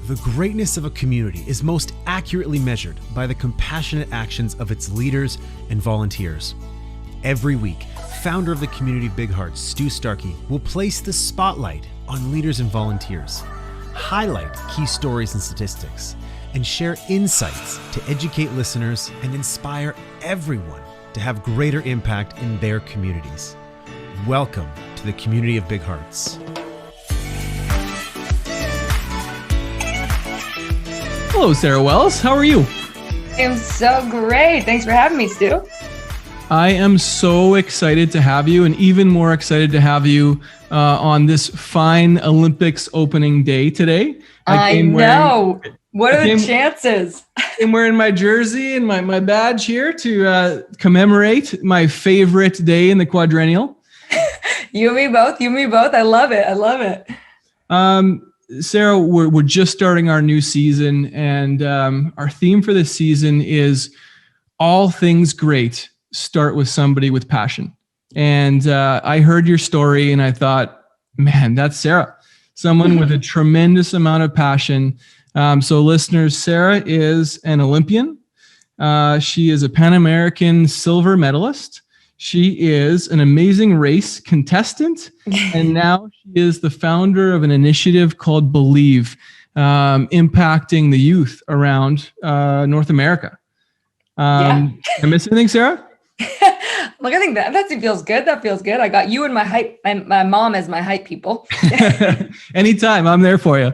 The greatness of a community is most accurately measured by the compassionate actions of its leaders and volunteers. Every week, founder of the community Big Hearts, Stu Starkey, will place the spotlight on leaders and volunteers, highlight key stories and statistics, and share insights to educate listeners and inspire everyone to have greater impact in their communities. Welcome to the community of Big Hearts. Hello, Sarah Wells. How are you? I'm so great. Thanks for having me, Stu. I am so excited to have you, and even more excited to have you on this fine Olympics opening day today. I know. What are the chances? I'm wearing my jersey and my badge here to commemorate my favorite day in the quadrennial. You and me both. I love it. Sarah, we're just starting our new season, and our theme for this season is all things great start with somebody with passion. And I heard your story and I thought, man, that's Sarah, someone with a tremendous amount of passion. So listeners, Sarah is an Olympian. She is a Pan American silver medalist. She is an amazing race contestant, and now she is the founder of an initiative called Believe, impacting the youth around North America. Did I miss anything, Sarah? Look, I think that feels good. That feels good. I got you and my mom as my hype people. Anytime, I'm there for you.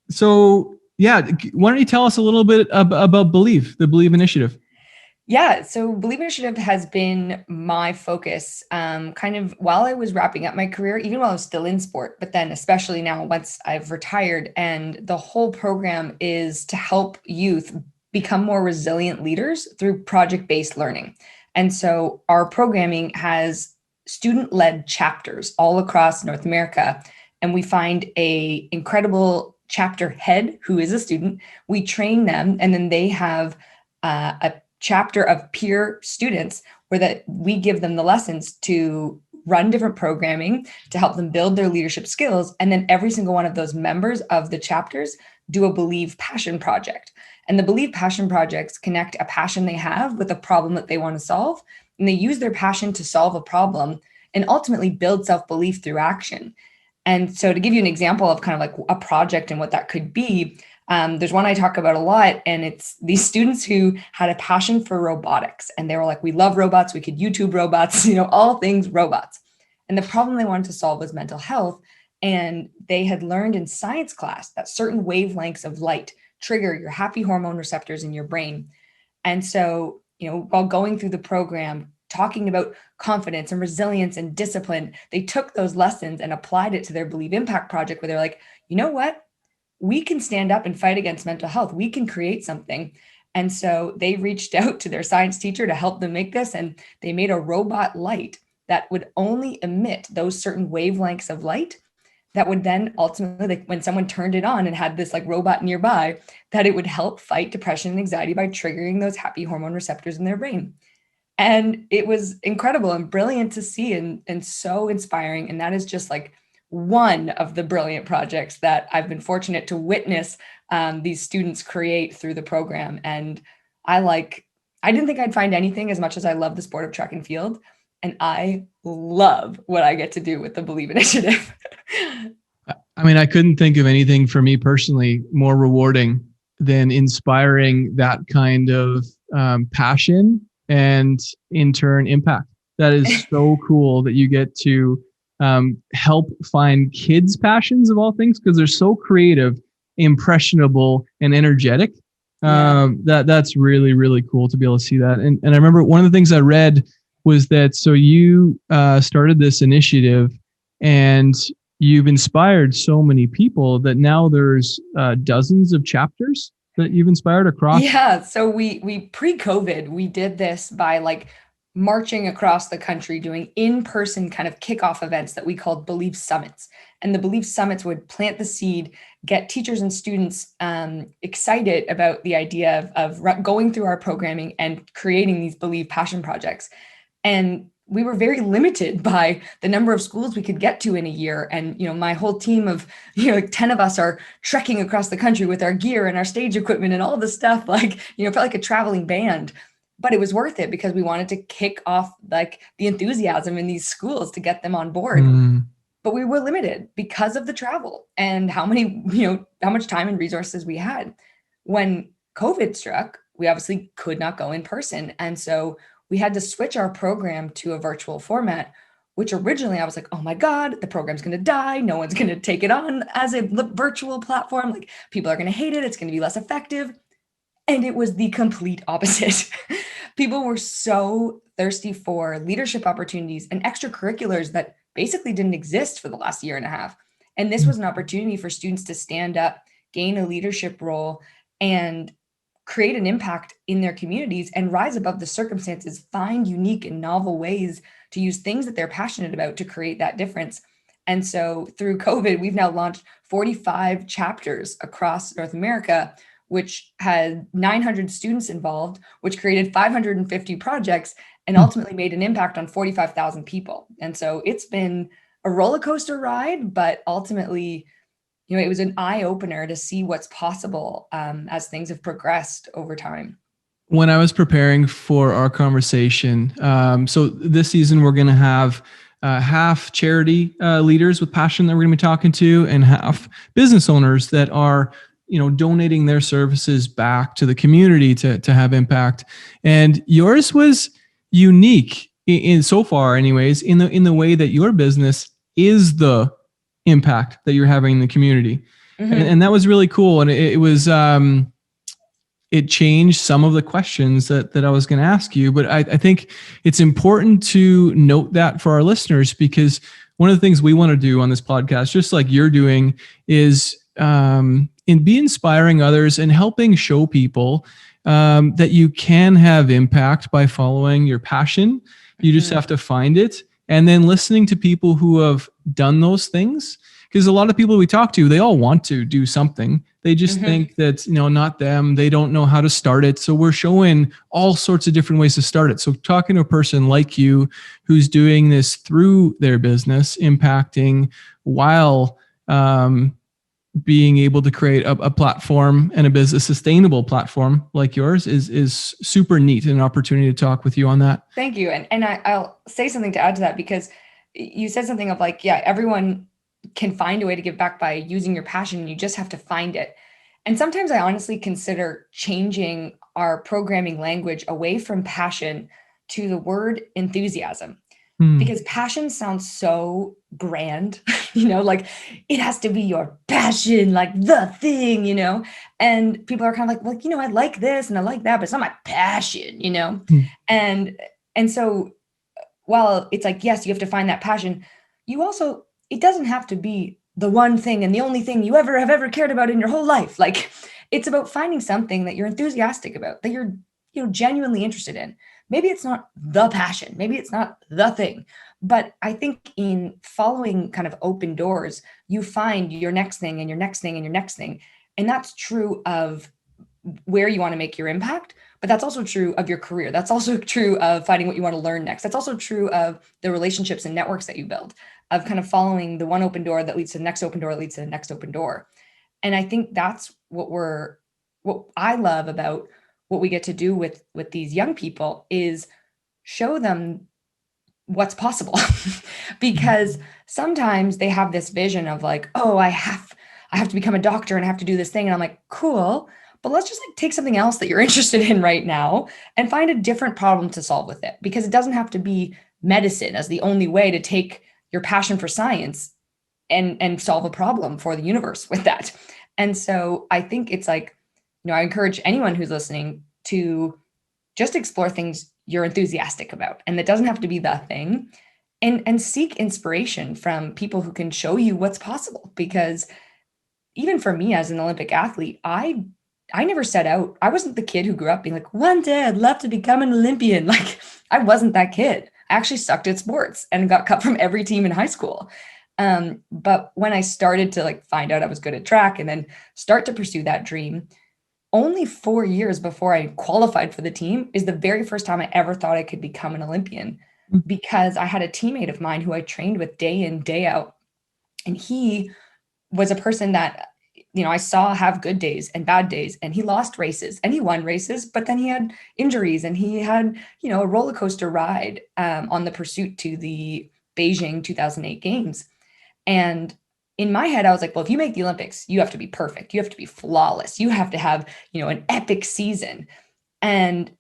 So why don't you tell us a little bit about Believe, the Believe initiative? Yeah, so Believe Initiative has been my focus kind of while I was wrapping up my career, even while I was still in sport, but then especially now once I've retired. And the whole program is to help youth become more resilient leaders through project-based learning. And so our programming has student-led chapters all across North America. And we find an incredible chapter head who is a student. We train them, and then they have a chapter of peer students where that we give them the lessons to run different programming to help them build their leadership skills. And then every single one of those members of the chapters do a Believe Passion Project. And the Believe Passion Projects connect a passion they have with a problem that they want to solve. And they use their passion to solve a problem and ultimately build self-belief through action. And so to give you an example of kind of like a project and what that could be, there's one I talk about a lot, and it's these students who had a passion for robotics. And they were like, we love robots. We could YouTube robots, all things robots. And the problem they wanted to solve was mental health. And they had learned in science class that certain wavelengths of light trigger your happy hormone receptors in your brain. And so, while going through the program, talking about confidence and resilience and discipline, they took those lessons and applied it to their Believe Impact project, where they're like, you know what? We can stand up and fight against mental health. We can create something. And so they reached out to their science teacher to help them make this. And they made a robot light that would only emit those certain wavelengths of light that would then ultimately, when someone turned it on and had this like robot nearby, that it would help fight depression and anxiety by triggering those happy hormone receptors in their brain. And it was incredible and brilliant to see and so inspiring. And that is just like one of the brilliant projects that I've been fortunate to witness these students create through the program. And I didn't think I'd find anything as much as I love the sport of track and field. And I love what I get to do with the Believe Initiative. I mean, I couldn't think of anything for me personally more rewarding than inspiring that kind of passion and in turn impact. That is so cool that you get to help find kids' passions of all things, because they're so creative, impressionable, and energetic. That's really, really cool to be able to see that. And I remember one of the things I read was that, so you started this initiative and you've inspired so many people that now there's dozens of chapters that you've inspired across. Yeah. So we pre-COVID, we did this by like marching across the country, doing in-person kind of kickoff events that we called Believe Summits. And the Believe Summits would plant the seed, get teachers and students excited about the idea of going through our programming and creating these Believe passion projects. And we were very limited by the number of schools we could get to in a year. And, my whole team of, 10 of us are trekking across the country with our gear and our stage equipment and all the stuff, like, felt like a traveling band. But it was worth it because we wanted to kick off like the enthusiasm in these schools to get them on board. But we were limited because of the travel and how much time and resources we had. When COVID struck, we obviously could not go in person. And so we had to switch our program to a virtual format, which originally I was like, oh my God, the program's going to die. No one's going to take it on as a virtual platform. Like, people are going to hate it. It's going to be less effective. And it was the complete opposite. People were so thirsty for leadership opportunities and extracurriculars that basically didn't exist for the last year and a half. And this was an opportunity for students to stand up, gain a leadership role, and create an impact in their communities and rise above the circumstances, find unique and novel ways to use things that they're passionate about to create that difference. And so through COVID, we've now launched 45 chapters across North America, which had 900 students involved, which created 550 projects and ultimately made an impact on 45,000 people. And so it's been a roller coaster ride, but ultimately, it was an eye opener to see what's possible as things have progressed over time. When I was preparing for our conversation, so this season we're going to have half charity leaders with passion that we're going to be talking to, and half business owners that are donating their services back to the community to have impact. And yours was unique in so far, anyways, in the way that your business is the impact that you're having in the community. And that was really cool. And it was it changed some of the questions that I was going to ask you. But I think it's important to note that for our listeners, because one of the things we want to do on this podcast, just like you're doing, is be inspiring others and helping show people that you can have impact by following your passion. You just have to find it. And then listening to people who have done those things, because a lot of people we talk to, they all want to do something. They just think that, not them. They don't know how to start it. So we're showing all sorts of different ways to start it. So talking to a person like you who's doing this through their business, impacting while being able to create a platform and a sustainable platform like yours is super neat, and an opportunity to talk with you on that. Thank you. And I'll say something to add to that, because you said something of like, yeah, everyone can find a way to give back by using your passion. You just have to find it. And sometimes I honestly consider changing our programming language away from passion to the word enthusiasm. Because passion sounds so grand, like it has to be your passion, like the thing, and people are kind of like, well, I like this and I like that, but it's not my passion, and so while it's like, yes, you have to find that passion, it doesn't have to be the one thing and the only thing you have ever cared about in your whole life. Like, it's about finding something that you're enthusiastic about, that you're genuinely interested in. Maybe it's not the passion, maybe it's not the thing, but I think in following kind of open doors, you find your next thing and your next thing and your next thing. And that's true of where you want to make your impact, but that's also true of your career. That's also true of finding what you want to learn next. That's also true of the relationships and networks that you build, of kind of following the one open door that leads to the next open door that leads to the next open door. And I think that's what I love about what we get to do with these young people, is show them what's possible. Because sometimes they have this vision of like, oh, I have to become a doctor and I have to do this thing. And I'm like, cool, but let's just like take something else that you're interested in right now and find a different problem to solve with it. Because it doesn't have to be medicine as the only way to take your passion for science and solve a problem for the universe with that. And so I think it's like, I encourage anyone who's listening to just explore things you're enthusiastic about. And it doesn't have to be the thing. And seek inspiration from people who can show you what's possible. Because even for me as an Olympic athlete, I never set out. I wasn't the kid who grew up being like, one day I'd love to become an Olympian. Like, I wasn't that kid. I actually sucked at sports and got cut from every team in high school. But when I started to like find out I was good at track and then start to pursue that dream, only 4 years before I qualified for the team is the very first time I ever thought I could become an Olympian. because I had a teammate of mine who I trained with day in, day out. And he was a person that, I saw have good days and bad days, and he lost races and he won races, but then he had injuries and he had, a roller coaster ride on the pursuit to the Beijing 2008 games. And in my head, I was like, well, if you make the Olympics, you have to be perfect. You have to be flawless. You have to have, an epic season. And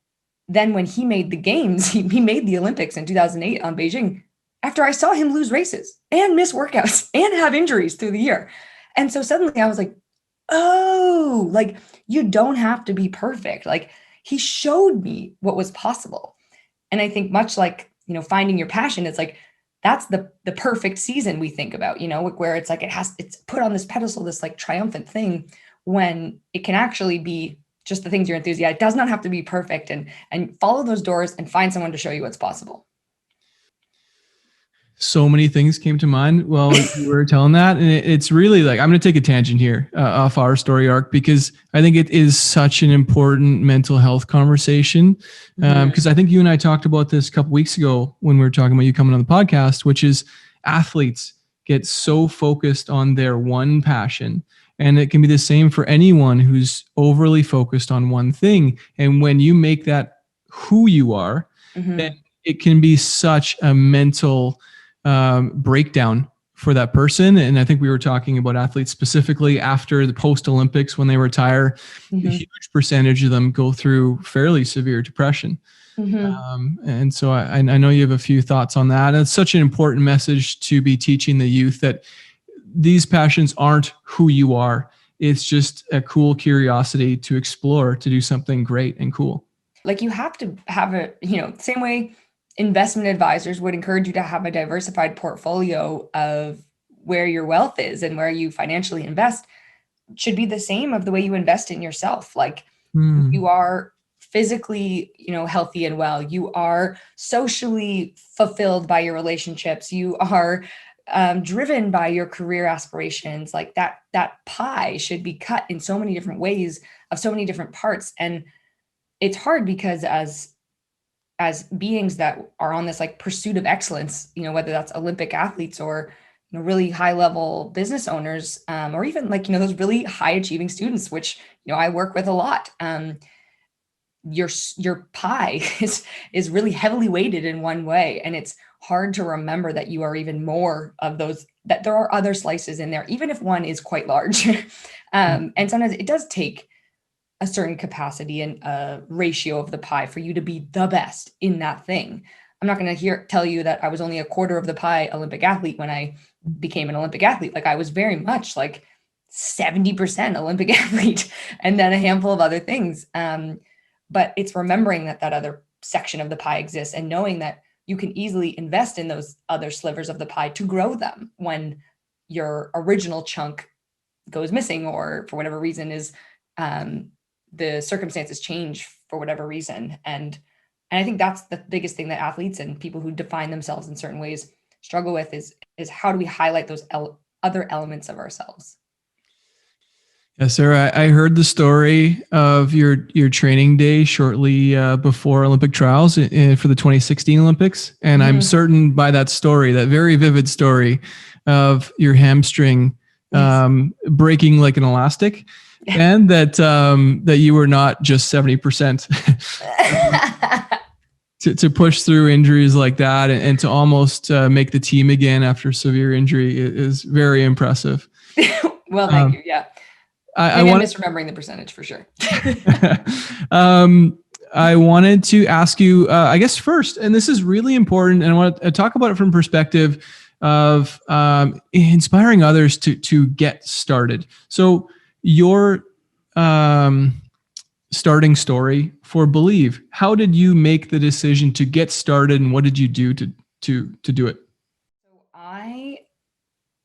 then when he made the games, he made the Olympics in 2008 on Beijing after I saw him lose races and miss workouts and have injuries through the year. And so suddenly I was like, oh, like you don't have to be perfect. Like he showed me what was possible. And I think much like, finding your passion, it's like, that's the perfect season we think about, where it's like, it's put on this pedestal, this like triumphant thing, when it can actually be just the things you're enthusiastic. It does not have to be perfect, and follow those doors and find someone to show you what's possible. So many things came to mind while you were telling that. And it's really like, I'm going to take a tangent here off our story arc, because I think it is such an important mental health conversation. Because I think you and I talked about this a couple weeks ago when we were talking about you coming on the podcast, which is athletes get so focused on their one passion. And it can be the same for anyone who's overly focused on one thing. And when you make that who you are, then it can be such a mental breakdown for that person. And I think we were talking about athletes specifically after the post-Olympics when they retire. A huge percentage of them go through fairly severe depression. And so I know you have a few thoughts on that. And it's such an important message to be teaching the youth, that these passions aren't who you are. It's just a cool curiosity to explore, to do something great and cool. Like you have to have a, same way investment advisors would encourage you to have a diversified portfolio of where your wealth is and where you financially invest, should be the same of the way you invest in yourself. Like you are physically, healthy and well, you are socially fulfilled by your relationships, you are driven by your career aspirations. Like that pie should be cut in so many different ways, of so many different parts. And it's hard because as beings that are on this like pursuit of excellence, whether that's Olympic athletes or, really high level business owners, or even like, those really high achieving students, which, I work with a lot. Your pie is really heavily weighted in one way. And it's hard to remember that you are even more of those, that there are other slices in there, even if one is quite large. And sometimes it does take a certain capacity and a ratio of the pie for you to be the best in that thing. I'm not going to tell you that I was only a quarter of the pie Olympic athlete when I became an Olympic athlete. Like I was very much like 70% Olympic athlete and then a handful of other things. But it's remembering that other section of the pie exists and knowing that you can easily invest in those other slivers of the pie to grow them when your original chunk goes missing, or for whatever reason is, the circumstances change for whatever reason. And I think that's the biggest thing that athletes and people who define themselves in certain ways struggle with is how do we highlight those other elements of ourselves? Yes, sir. I heard the story of your training day shortly before Olympic trials for the 2016 Olympics. And I'm certain by that story, that very vivid story of your hamstring breaking like an elastic, and that you were not just 70% to push through injuries like that and to almost make the team again after severe injury is very impressive. Well, thank you. Yeah. I'm misremembering the percentage for sure. I wanted to ask you, I guess first, and this is really important, and I want to talk about it from perspective of inspiring others to get started. So your starting story for Believe, how did you make the decision to get started, and what did you do to do it? So I,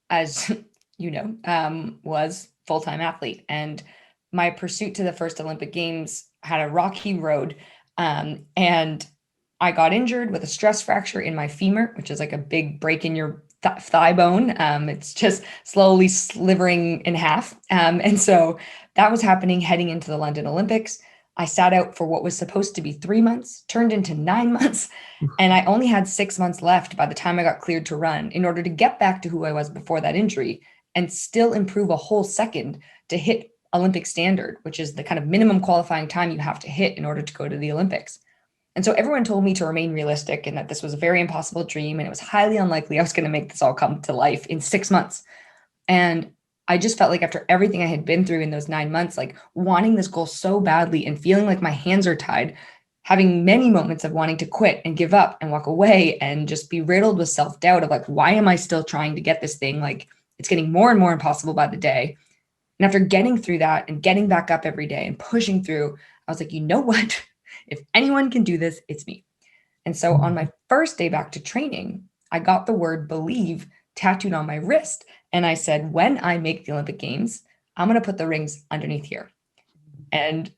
as you know, was full-time athlete, and my pursuit to the first Olympic Games had a rocky road. And I got injured with a stress fracture in my femur, which is like a big break in your thigh bone. It's just slowly slivering in half. And so that was happening heading into the London Olympics. I sat out for what was supposed to be 3 months, turned into 9 months. And I only had 6 months left by the time I got cleared to run in order to get back to who I was before that injury and still improve a whole second to hit Olympic standard, which is the kind of minimum qualifying time you have to hit in order to go to the Olympics. And so everyone told me to remain realistic and that this was a very impossible dream. And it was highly unlikely I was going to make this all come to life in 6 months. And I just felt like after everything I had been through in those 9 months, like wanting this goal so badly and feeling like my hands are tied, having many moments of wanting to quit and give up and walk away and just be riddled with self-doubt of like, why am I still trying to get this thing? Like it's getting more and more impossible by the day. And after getting through that and getting back up every day and pushing through, I was like, you know what? If anyone can do this, it's me. And so on my first day back to training, I got the word believe tattooed on my wrist. And I said, when I make the Olympic Games, I'm going to put the rings underneath here. And,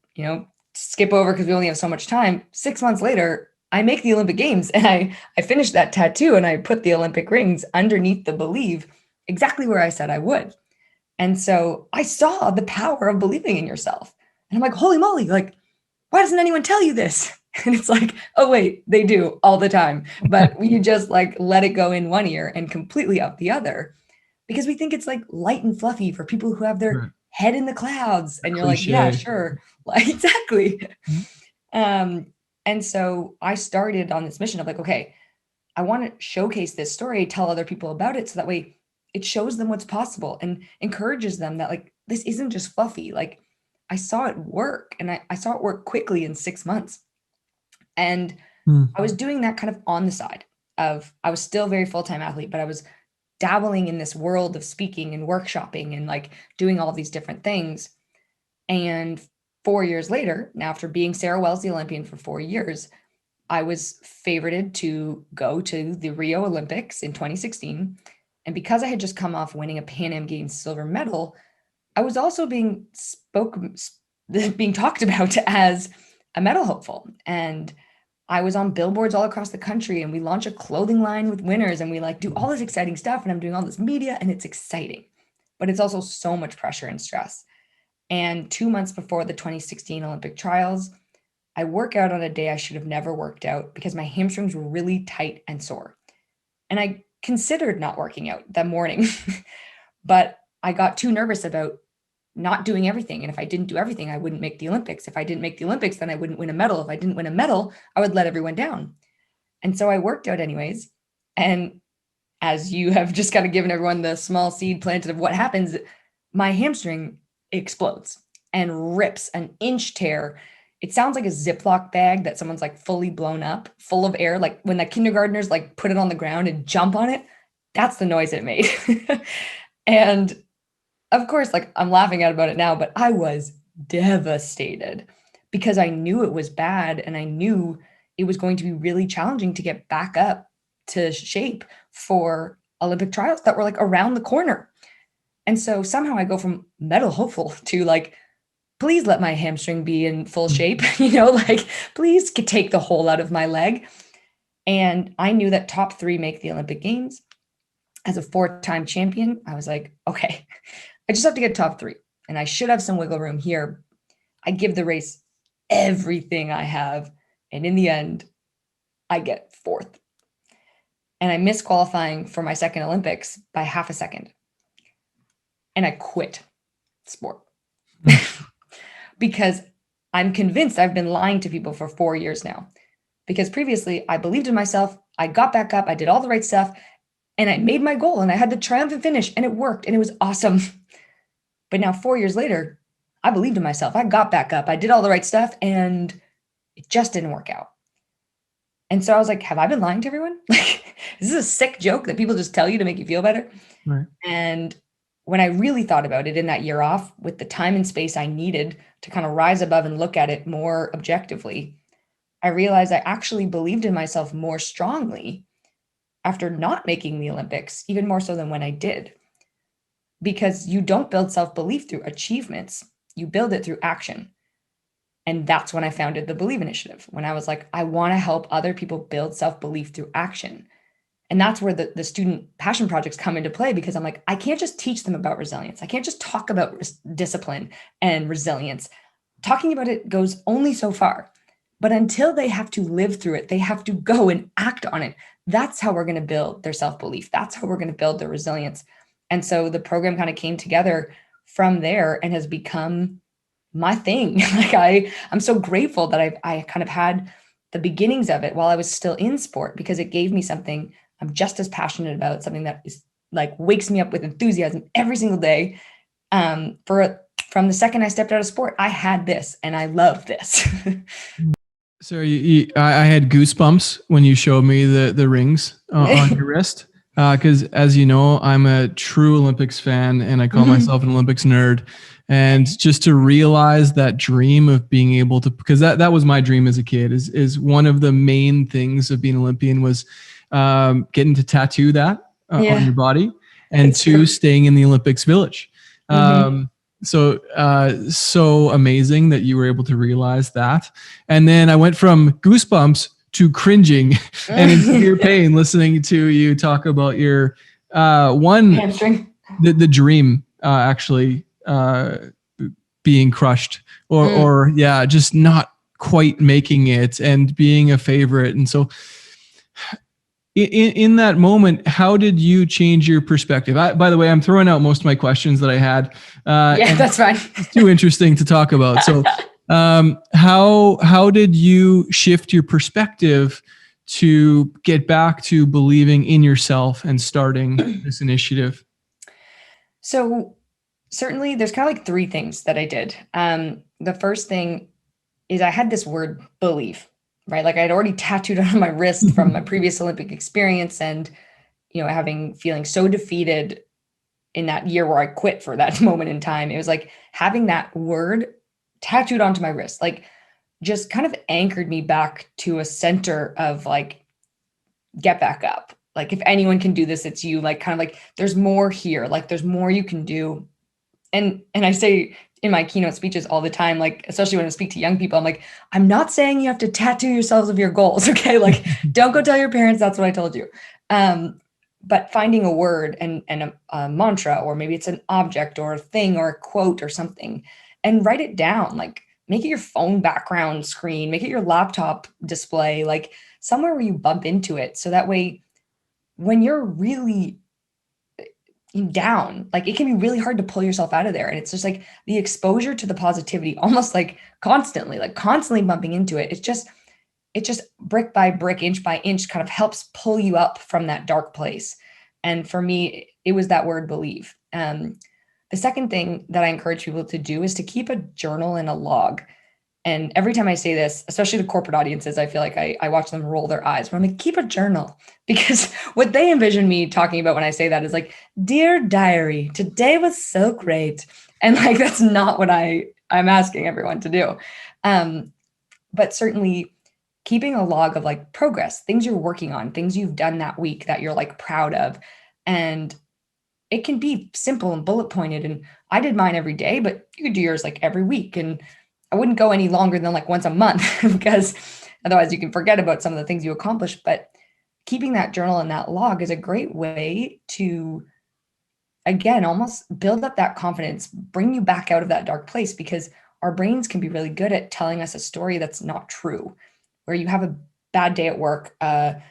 skip over because we only have so much time. 6 months later, I make the Olympic Games and I finished that tattoo and I put the Olympic rings underneath the believe exactly where I said I would. And so I saw the power of believing in yourself. And I'm like, holy moly, like, why doesn't anyone tell you this? And it's like, oh, wait, they do all the time. But you just like let it go in one ear and completely out the other because we think it's like light and fluffy for people who have their head in the clouds. And you're like, yeah, sure. Like, exactly. And so I started on this mission of like, okay, I want to showcase this story, tell other people about it. So that way it shows them what's possible and encourages them that like, this isn't just fluffy. Like I saw it work and I saw it work quickly in 6 months. And I was doing that kind of on the side of, I was still a very full-time athlete, but I was dabbling in this world of speaking and workshopping and like doing all these different things. And 4 years later, now after being Sarah Wells, the Olympian for 4 years, I was favorited to go to the Rio Olympics in 2016. And because I had just come off winning a Pan Am Games silver medal, I was also being talked about as a medal hopeful. And I was on billboards all across the country and we launch a clothing line with winners and we like do all this exciting stuff and I'm doing all this media and it's exciting, but it's also so much pressure and stress. And 2 months before the 2016 Olympic trials, I work out on a day I should have never worked out because my hamstrings were really tight and sore. And I considered not working out that morning, but I got too nervous about not doing everything. And if I didn't do everything, I wouldn't make the Olympics. If I didn't make the Olympics, then I wouldn't win a medal. If I didn't win a medal, I would let everyone down. And so I worked out anyways. And as you have just kind of given everyone the small seed planted of what happens, my hamstring explodes and rips an inch tear. It sounds like a Ziploc bag that someone's like fully blown up, full of air. Like when the kindergartners like put it on the ground and jump on it, that's the noise it made. And of course, like I'm laughing about it now, but I was devastated because I knew it was bad and I knew it was going to be really challenging to get back up to shape for Olympic trials that were like around the corner. And so somehow I go from medal hopeful to like, please let my hamstring be in full shape, like please take the hole out of my leg. And I knew that top 3 make the Olympic Games. As a 4-time champion, I was like, okay, I just have to get top 3 and I should have some wiggle room here. I give the race everything I have. And in the end, I get 4th. And I missed qualifying for my second Olympics by half a second. And I quit sport because I'm convinced I've been lying to people for 4 years now. Because previously I believed in myself. I got back up. I did all the right stuff and I made my goal and I had the triumphant finish and it worked and it was awesome. But now 4 years later, I believed in myself. I got back up. I did all the right stuff and it just didn't work out. And so I was like, have I been lying to everyone? Like, is this a sick joke that people just tell you to make you feel better? Right. And when I really thought about it in that year off with the time and space I needed to kind of rise above and look at it more objectively, I realized I actually believed in myself more strongly after not making the Olympics, even more so than when I did. Because you don't build self-belief through achievements, you build it through action. And that's when I founded the Believe Initiative, when I was like, I want to help other people build self-belief through action. And that's where the student passion projects come into play, because I'm like, I can't just teach them about resilience. I can't just talk about discipline and resilience. talking about it goes only so far. But until they have to live through it, they have to go and act on it. That's how we're going to build their self-belief. That's how we're going to build their resilience. And so the program kind of came together from there and has become my thing. Like I'm so grateful that I kind of had the beginnings of it while I was still in sport, because it gave me something I'm just as passionate about, something that is like wakes me up with enthusiasm every single day. From the second I stepped out of sport, I had this and I love this. So I had goosebumps when you showed me the rings on your wrist. Because as you know, I'm a true Olympics fan and I call myself an Olympics nerd. And just to realize that dream of being able to, because that was my dream as a kid, is one of the main things of being Olympian was getting to tattoo that on your body, and two, staying in the Olympics village. So amazing that you were able to realize that. And then I went from goosebumps to cringing and in severe pain listening to you talk about your hamstring, the dream actually being crushed or just not quite making it and being a favorite. And so in that moment, how did you change your perspective? By the way, I'm throwing out most of my questions that I had. That's fine. It's too interesting to talk about. So how did you shift your perspective to get back to believing in yourself and starting this initiative? So certainly there's kind of like three things that I did. The first thing is I had this word believe, right? Like I'd already tattooed it on my wrist from my previous Olympic experience, and, feeling so defeated in that year where I quit for that moment in time. It was like having that word tattooed onto my wrist, like just kind of anchored me back to a center of like, get back up. Like if anyone can do this, it's you. Like kind of like there's more here, like there's more you can do. And I say in my keynote speeches all the time, like, especially when I speak to young people, I'm like, I'm not saying you have to tattoo yourselves of your goals. Okay. Like don't go tell your parents, that's what I told you. But finding a word and a mantra, or maybe it's an object or a thing or a quote or something, and write it down, like make it your phone background screen, make it your laptop display, like somewhere where you bump into it. So that way, when you're really down, like it can be really hard to pull yourself out of there. And it's just like the exposure to the positivity, almost like constantly bumping into it. It's just brick by brick, inch by inch kind of helps pull you up from that dark place. And for me, it was that word believe. The second thing that I encourage people to do is to keep a journal and a log. And every time I say this, especially to corporate audiences, I feel like I watch them roll their eyes. But I'm like, keep a journal, because what they envision me talking about when I say that is like, dear diary, today was so great. And like, that's not what I'm asking everyone to do. But certainly keeping a log of like progress, things you're working on, things you've done that week that you're like proud of. And it can be simple and bullet pointed. And I did mine every day, but you could do yours like every week. And I wouldn't go any longer than like once a month, because otherwise you can forget about some of the things you accomplished. But keeping that journal and that log is a great way to, again, almost build up that confidence, bring you back out of that dark place, because our brains can be really good at telling us a story that's not true, where you have a bad day at work, a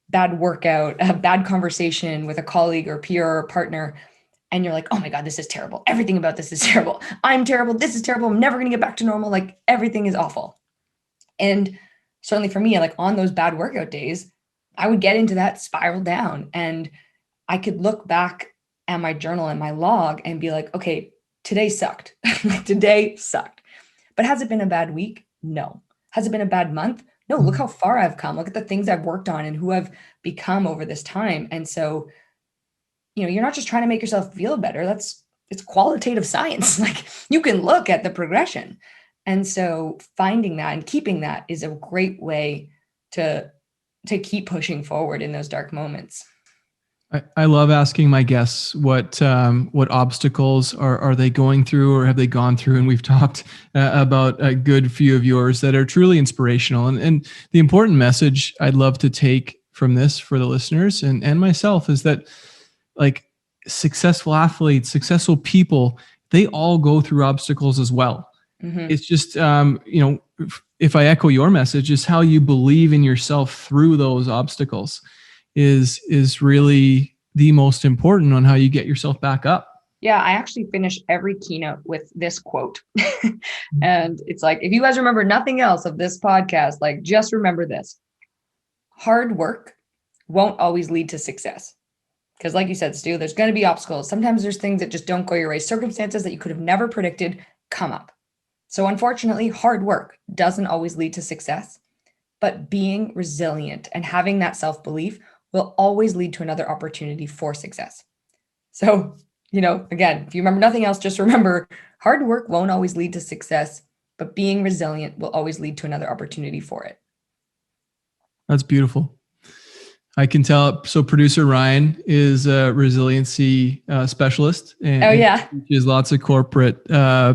bad workout, a bad conversation with a colleague or peer or partner, and you're like, oh my God, this is terrible. Everything about this is terrible. I'm terrible. This is terrible. I'm never going to get back to normal. Like everything is awful. And certainly for me, like on those bad workout days, I would get into that spiral down, and I could look back at my journal and my log and be like, okay, today sucked. Today sucked. But has it been a bad week? No. Has it been a bad month? No. Look how far I've come. Look at the things I've worked on and who I've become over this time. And so, you're not just trying to make yourself feel better. It's qualitative science. Like you can look at the progression. And so finding that and keeping that is a great way to keep pushing forward in those dark moments. I love asking my guests what obstacles are they going through or have they gone through, and we've talked about a good few of yours that are truly inspirational. And the important message I'd love to take from this for the listeners and myself is that, like, successful athletes, successful people, they all go through obstacles as well. Mm-hmm. It's just, if I echo your message, is how you believe in yourself through those obstacles is really the most important on how you get yourself back up. Yeah, I actually finish every keynote with this quote. And it's like, if you guys remember nothing else of this podcast, like just remember this. Hard work won't always lead to success. Because like you said, Stu, there's going to be obstacles. Sometimes there's things that just don't go your way. Circumstances that you could have never predicted come up. So unfortunately, hard work doesn't always lead to success, but being resilient and having that self-belief will always lead to another opportunity for success. So, again, if you remember nothing else, just remember hard work won't always lead to success, but being resilient will always lead to another opportunity for it. That's beautiful. I can tell. So producer Ryan is a resiliency specialist, and teaches lots of corporate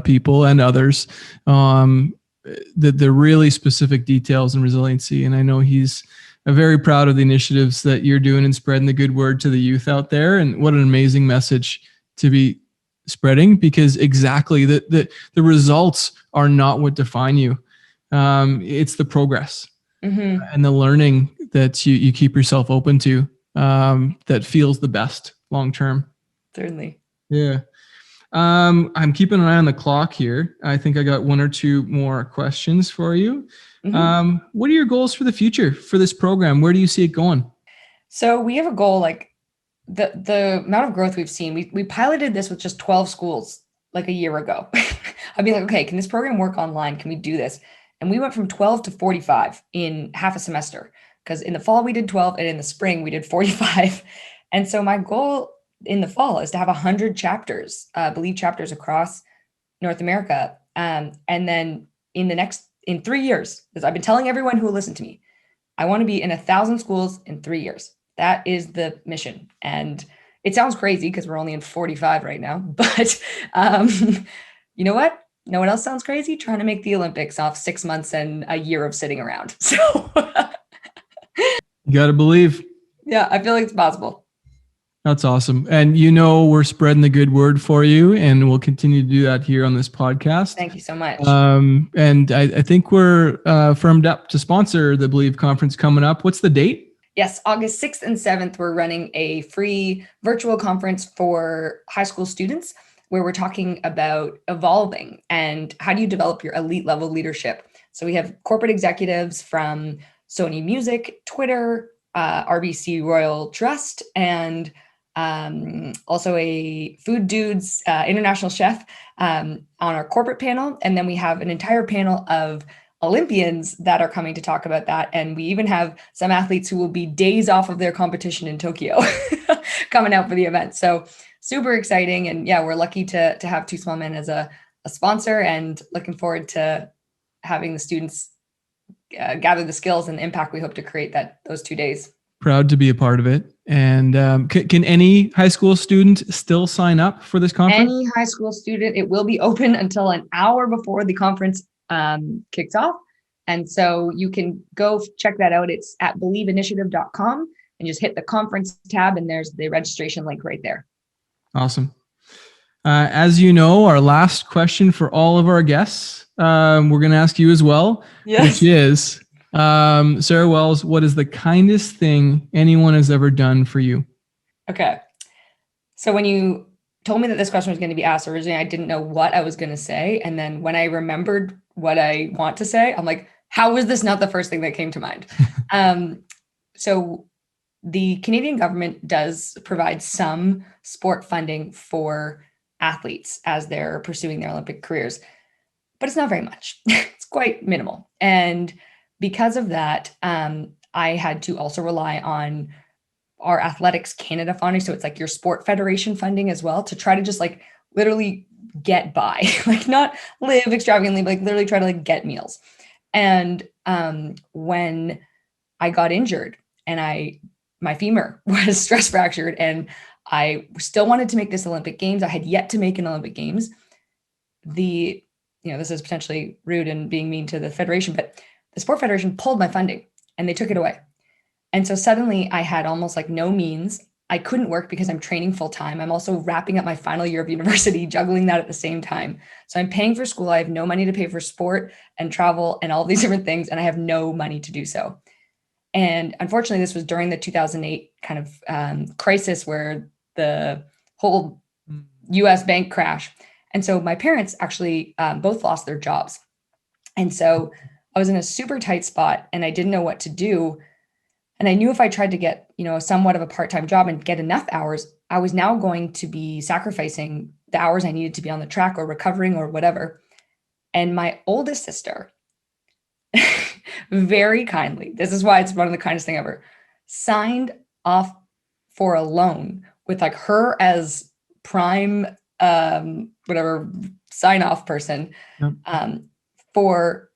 people and others the really specific details in resiliency. And I know he's very proud of the initiatives that you're doing and spreading the good word to the youth out there. And what an amazing message to be spreading, because exactly the results are not what define you. It's the progress and the learning that you keep yourself open to that feels the best long term. Certainly. Yeah. I'm keeping an eye on the clock here. I think I got one or two more questions for you. What are your goals for the future for this program? Where do you see it going? So we have a goal, like the amount of growth we've seen. We piloted this with just 12 schools like a year ago. I'd be like, okay, can this program work online? Can we do this? And we went from 12 to 45 in half a semester, because in the fall we did 12 and in the spring we did 45. And so my goal in the fall is to have 100 chapters, chapters across North America. And then in 3 years, because I've been telling everyone who will listen to me, I want to be in 1,000 schools in 3 years. That is the mission. And it sounds crazy because we're only in 45 right now, but you know what? No one else sounds crazy? Trying to make the Olympics off 6 months and a year of sitting around. So you got to believe. Yeah, I feel like it's possible. That's awesome. And we're spreading the good word for you, and we'll continue to do that here on this podcast. Thank you so much. And I think we're firmed up to sponsor the Believe conference coming up. What's the date? Yes, August 6th and 7th, we're running a free virtual conference for high school students where we're talking about evolving and how do you develop your elite level leadership. So we have corporate executives from Sony Music, Twitter, RBC Royal Trust, and also a Food Dudes international chef on our corporate panel. And then we have an entire panel of Olympians that are coming to talk about that. And we even have some athletes who will be days off of their competition in Tokyo coming out for the event. So super exciting. And yeah, we're lucky to have Two Small Men as a sponsor, and looking forward to having the students gather the skills and the impact we hope to create those 2 days. Proud to be a part of it. And can any high school student still sign up for this conference? Any high school student. It will be open until an hour before the conference kicks off. And so you can go check that out. It's at believeinitiative.com and just hit the conference tab, and there's the registration link right there. Awesome. As you know, our last question for all of our guests, we're going to ask you as well, which is, Sarah Wells, what is the kindest thing anyone has ever done for you? Okay. So when you told me that this question was going to be asked originally, I didn't know what I was going to say. And then when I remembered what I want to say, I'm like, how was this not the first thing that came to mind? So the Canadian government does provide some sport funding for athletes as they're pursuing their Olympic careers, but it's not very much. It's quite minimal. And because of that, I had to also rely on our Athletics Canada funding. So it's like your sport federation funding as well, to try to just like literally get by, like not live extravagantly, but like literally try to like get meals. And when I got injured and my femur was stress fractured and I still wanted to make this Olympic Games, I had yet to make an Olympic Games. This is potentially rude and being mean to the federation, but the sport federation pulled my funding and they took it away. And so suddenly I had almost like no means I couldn't work because I'm training full time. I'm also wrapping up my final year of university, juggling that at the same time. So I'm paying for school. I have no money to pay for sport and travel and all these different things, and I have no money to do so. And unfortunately, this was during the 2008 kind of crisis where the whole US bank crash. And so my parents actually both lost their jobs. And so I was in a super tight spot and I didn't know what to do. And I knew if I tried to get, somewhat of a part-time job and get enough hours, I was now going to be sacrificing the hours I needed to be on the track or recovering or whatever. And my oldest sister, very kindly, this is why it's one of the kindest thing ever, signed off for a loan with like her as prime, whatever sign off person, for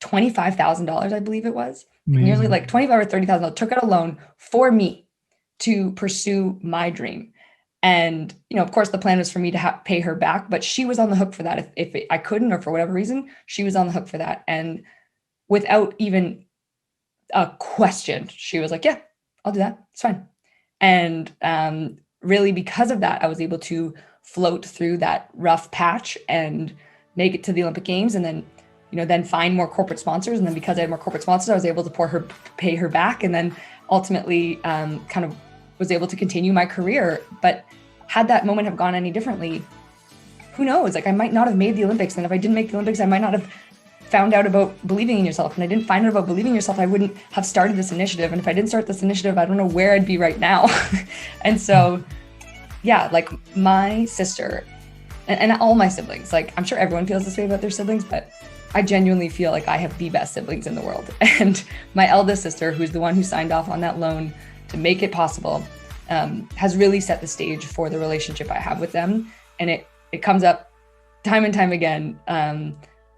$25,000, I believe it was. Amazing. Nearly like $25,000 or $30,000, took out a loan for me to pursue my dream. And, of course, the plan was for me to pay her back, but she was on the hook for that. If I couldn't, or for whatever reason, she was on the hook for that. And without even a question, she was like, yeah, I'll do that. It's fine. And really, because of that, I was able to float through that rough patch and make it to the Olympic Games, and then then find more corporate sponsors. And then because I had more corporate sponsors, I was able to pay her back. And then ultimately kind of was able to continue my career. But had that moment have gone any differently, who knows? Like I might not have made the Olympics. And if I didn't make the Olympics, I might not have found out about believing in yourself. And I didn't find out about believing in yourself, I wouldn't have started this initiative. And if I didn't start this initiative, I don't know where I'd be right now. And so, yeah, like my sister and all my siblings, like I'm sure everyone feels this way about their siblings, but I genuinely feel like I have the best siblings in the world. And my eldest sister, who's the one who signed off on that loan to make it possible, has really set the stage for the relationship I have with them. And it comes up time and time again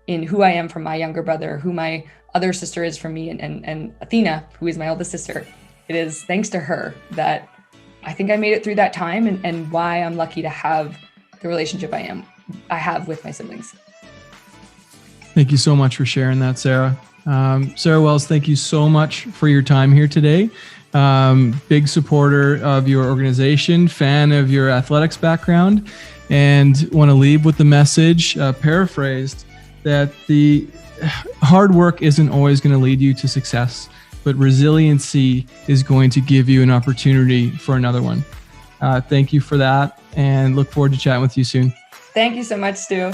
in who I am from my younger brother, who my other sister is from me, and Athena, who is my oldest sister. It is thanks to her that I think I made it through that time, and why I'm lucky to have the relationship I have with my siblings. Thank you so much for sharing that, Sarah. Sarah Wells, thank you so much for your time here today. Big supporter of your organization, fan of your athletics background, and want to leave with the message, paraphrased, that the hard work isn't always going to lead you to success, but resiliency is going to give you an opportunity for another one. Thank you for that, and look forward to chatting with you soon. Thank you so much, Stu.